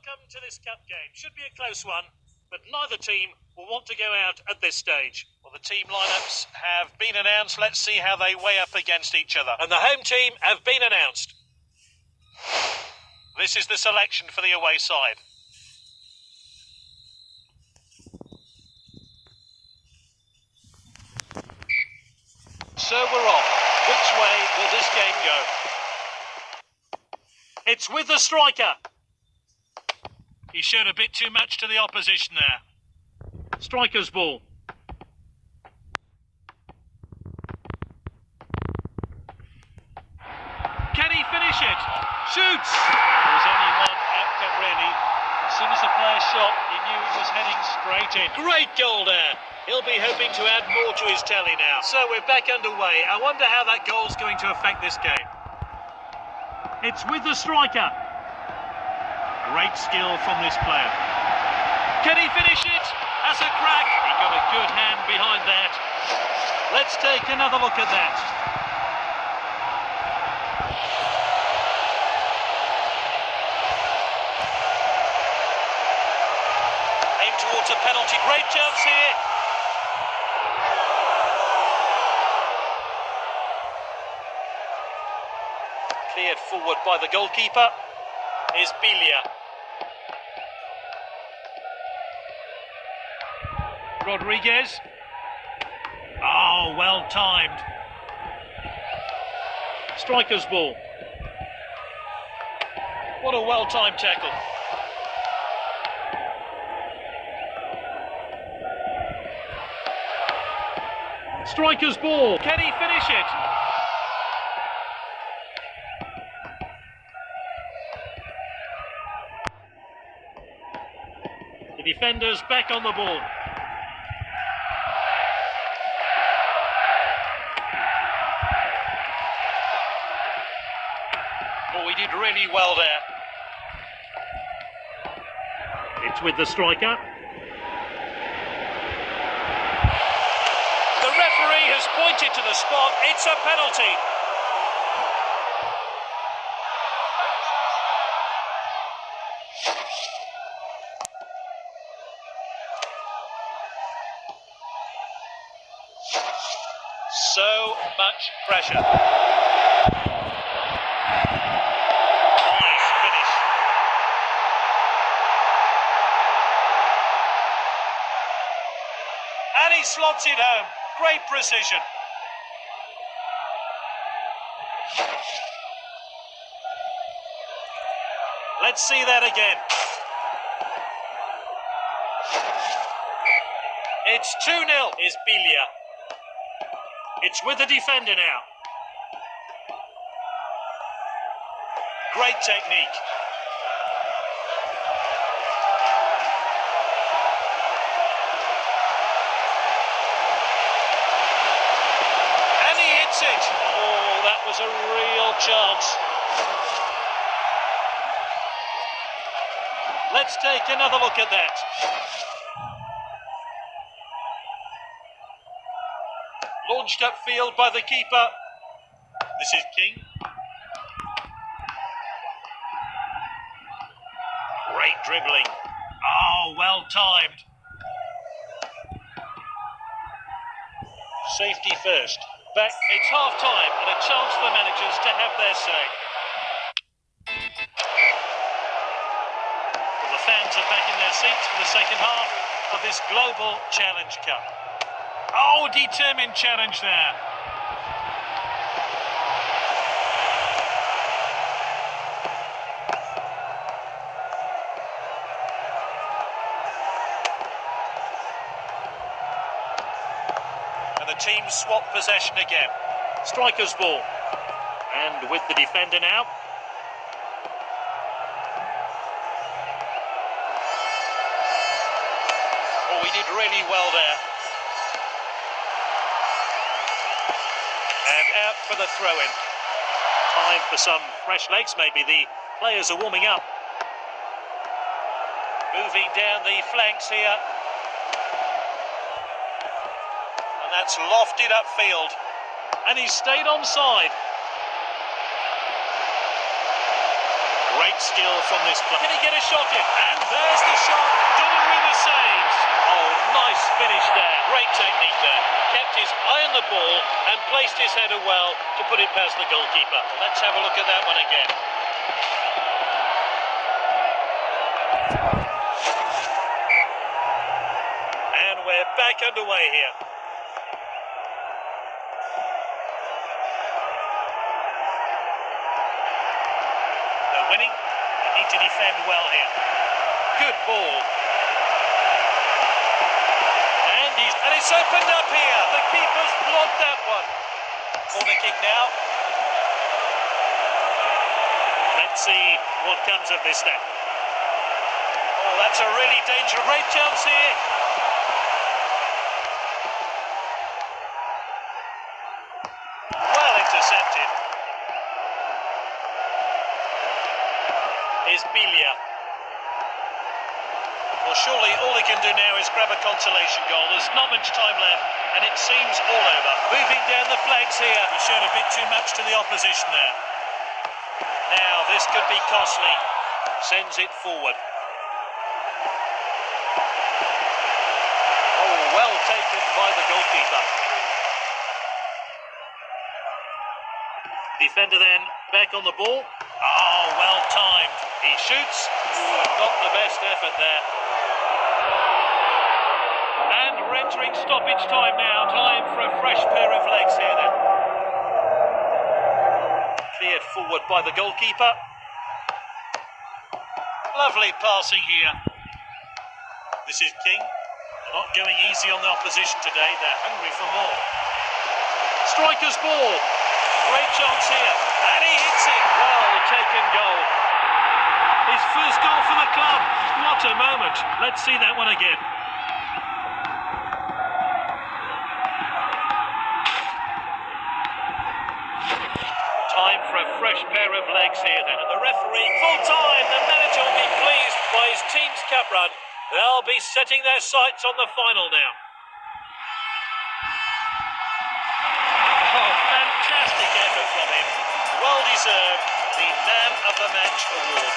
Welcome to this cup game. Should be a close one, but neither team will want to go out at this stage. Well, the team lineups have been announced. Let's see how they weigh up against each other. And the home team have been announced. This is the selection for the away side. So we're off. Which way will this game go? It's with the striker. He showed a bit too much to the opposition there. Striker's ball. Can he finish it? Shoots! There was only one outcome really. As soon as the player shot, he knew it was heading straight in. Great goal there. He'll be hoping to add more to his tally now. So we're back underway. I wonder how that goal's going to affect this game. It's with the striker. Great skill from this player. Can he finish it? Has a crack. He got a good hand behind that. Let's take another look at that. Aim towards a penalty. Great chance here. Cleared forward by the goalkeeper is Bilia. Rodriguez. Oh, well timed. Striker's ball. What a well-timed tackle. Striker's ball. Can he finish it? Defenders back on the ball. Oh, he did really well there. It's with the striker. The referee has pointed to the spot. It's a penalty. So much pressure. Nice finish. And he slots it home. Great precision. Let's see that again. It's 2-0 is Bilia. It's with the defender now. Great technique. And he hits it. Oh, that was a real chance. Let's take another look at that. Launched upfield by the keeper. This is King. Great dribbling. Oh, well timed. Safety first. Back. It's half time and a chance for the managers to have their say. Well, the fans are back in their seats for the second half of this Global Challenge Cup. Oh, determined challenge there. And the team swap possession again. Striker's ball. And with the defender now. Oh, he did really well there. And out for the throw-in. Time for some fresh legs, maybe. The players are warming up. Moving down the flanks here. And that's lofted upfield. And he stayed onside. Great great skill from this player. Can he get a shot in? And there's the shot. Donnarumma saves. Oh, nice finish there. Great technique there. Kept his eye on the ball and placed his header well to put it past the goalkeeper. Let's have a look at that one again. And we're back underway here. They're winning. They need to defend well here. Good ball. And it's opened up here. The keeper's blocked that one. Corner kick now. Let's see what comes of this then. Oh, that's a really dangerous. Great chance here. Well intercepted. Is Bilia. Well, surely all he can do now is grab a consolation goal. There's not much time left, and it seems all over. Moving down the flanks here. He showed a bit too much to the opposition there. Now, this could be costly. Sends it forward. Oh, well taken by the goalkeeper. Defender then back on the ball. Oh, well timed. He shoots. Not the best effort there. And we're entering stoppage time now. Time for a fresh pair of legs here then. Cleared forward by the goalkeeper. Lovely passing here. This is King. They're not going easy on the opposition today. They're hungry for more. Striker's ball. Great chance here. And he hits it. Well taken goal. His first goal for the club. What a moment. Let's see that one again. Time for a fresh pair of legs here then. And the referee, full time. The manager will be pleased by his team's cup run. They'll be setting their sights on the final now. Oh, fantastic effort from him. Well deserved. The Man of the Match award.